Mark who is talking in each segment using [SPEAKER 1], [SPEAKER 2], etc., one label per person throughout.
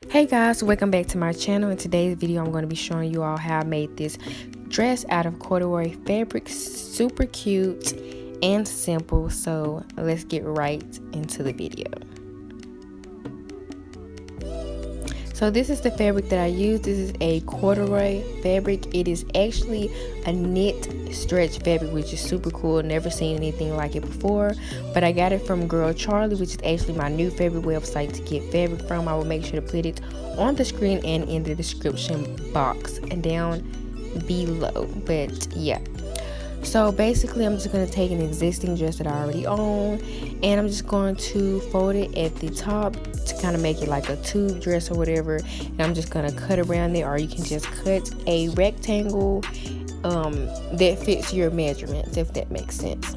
[SPEAKER 1] Hey guys, welcome back to my channel. In today's video I'm going to be showing you all how I made this dress out of corduroy fabric. Super cute and simple, so let's get right into the video. So this is the fabric that I use. This is a corduroy fabric. It is actually a knit stretch fabric, which is super cool. Never seen anything like it before, but I got it from Girl Charlie, which is actually my new favorite website to get fabric from. I will make sure to put it on the screen and in the description box and down below. But yeah, so basically I'm just going to take an existing dress that I already own, and I'm just going to fold it at the top to kind of make it like a tube dress or whatever, and I'm just going to cut around it, or you can just cut a rectangle that fits your measurements, if that makes sense.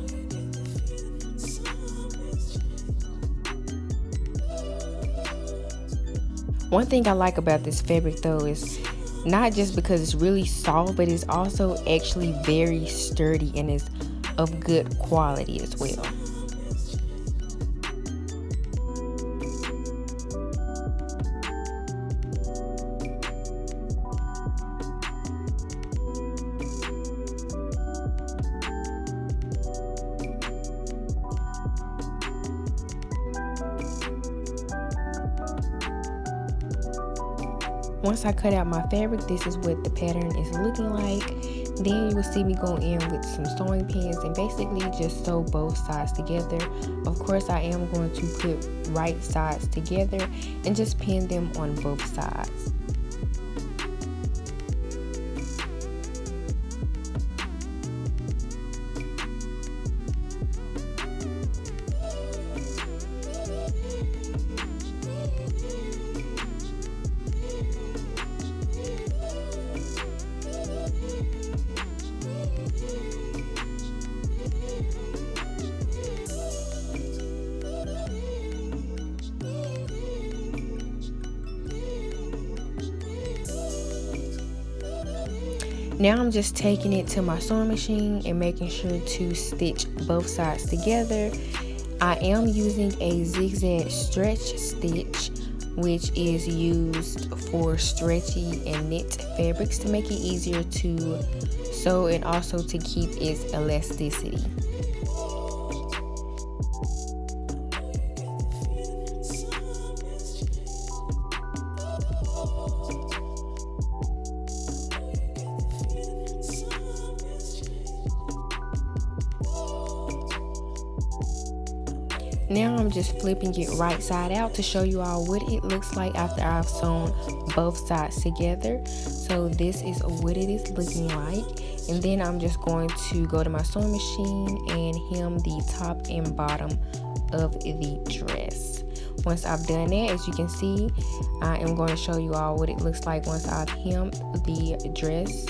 [SPEAKER 1] One thing I like about this fabric though is not just because it's really soft, but it's also actually very sturdy and is of good quality as well. Once I cut out my fabric, this is what the pattern is looking like. Then you will see me go in with some sewing pins and basically just sew both sides together. Of course, I am going to put right sides together and just pin them on both sides. Now I'm just taking it to my sewing machine and making sure to stitch both sides together. I am using a zigzag stretch stitch, which is used for stretchy and knit fabrics to make it easier to sew and also to keep its elasticity. Now I'm just flipping it right side out to show you all what it looks like after I've sewn both sides together. So this is what it is looking like, and then I'm just going to go to my sewing machine and hem the top and bottom of the dress. Once I've done that, as you can see, I am going to show you all what it looks like once I've hemmed the dress.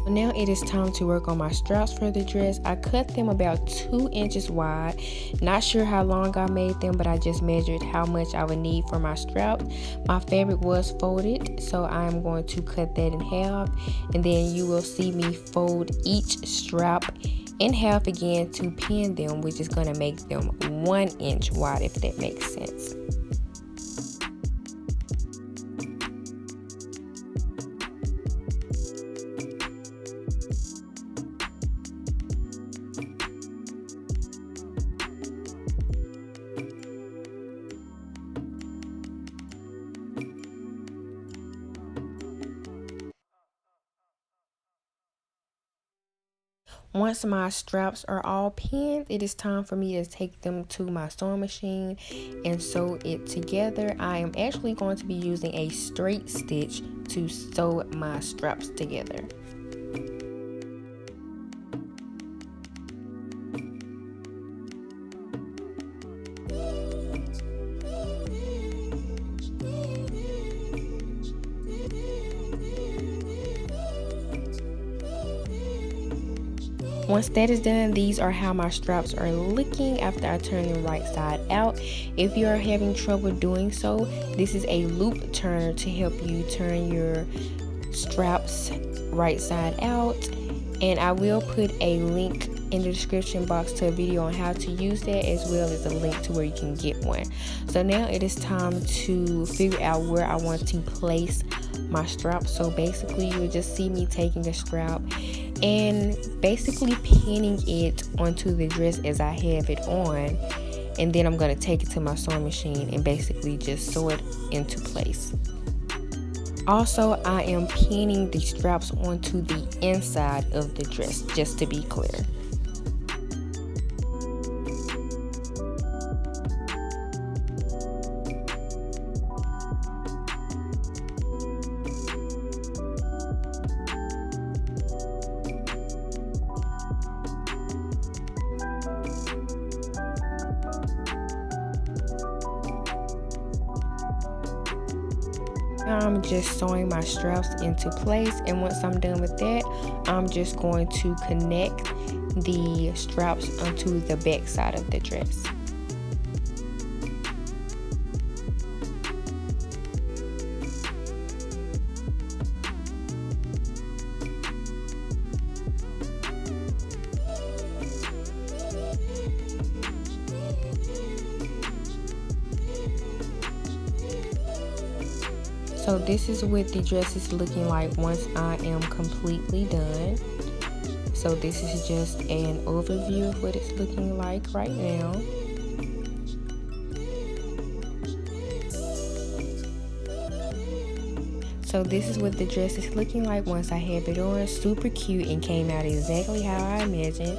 [SPEAKER 1] Now it is time to work on my straps for the dress. I cut them about 2 inches wide. Not sure how long I made them, but I just measured how much I would need for my straps. My fabric was folded, so I'm going to cut that in half, and then you will see me fold each strap in half again to pin them, which is going to make them 1 inch wide, if that makes sense. Once my straps are all pinned, it is time for me to take them to my sewing machine and sew it together. I am actually going to be using a straight stitch to sew my straps together. Once that is done, these are how my straps are looking after I turn them right side out. If you are having trouble doing so, this is a loop turner to help you turn your straps right side out, and I will put a link in the description box to a video on how to use that, as well as a link to where you can get one. So now it is time to figure out where I want to place my strap. So basically you will just see me taking a strap and basically pinning it onto the dress as I have it on, and then I'm going to take it to my sewing machine and basically just sew it into place. Also, I am pinning the straps onto the inside of the dress, just to be clear. I'm just sewing my straps into place, and once I'm done with that, I'm just going to connect the straps onto the back side of the dress. So this is what the dress is looking like once I am completely done. So this is just an overview of what it's looking like right now. So this is what the dress is looking like once I have it on. Super cute and came out exactly how I imagined.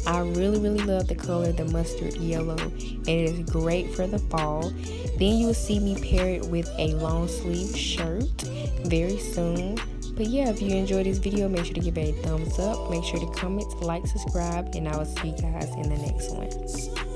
[SPEAKER 1] I really love the color, the mustard yellow, and it is great for the fall. Then you will see me pair it with a long sleeve shirt very soon. But yeah, if you enjoyed this video, make sure to give it a thumbs up. Make sure to comment, like, subscribe, and I will see you guys in the next one.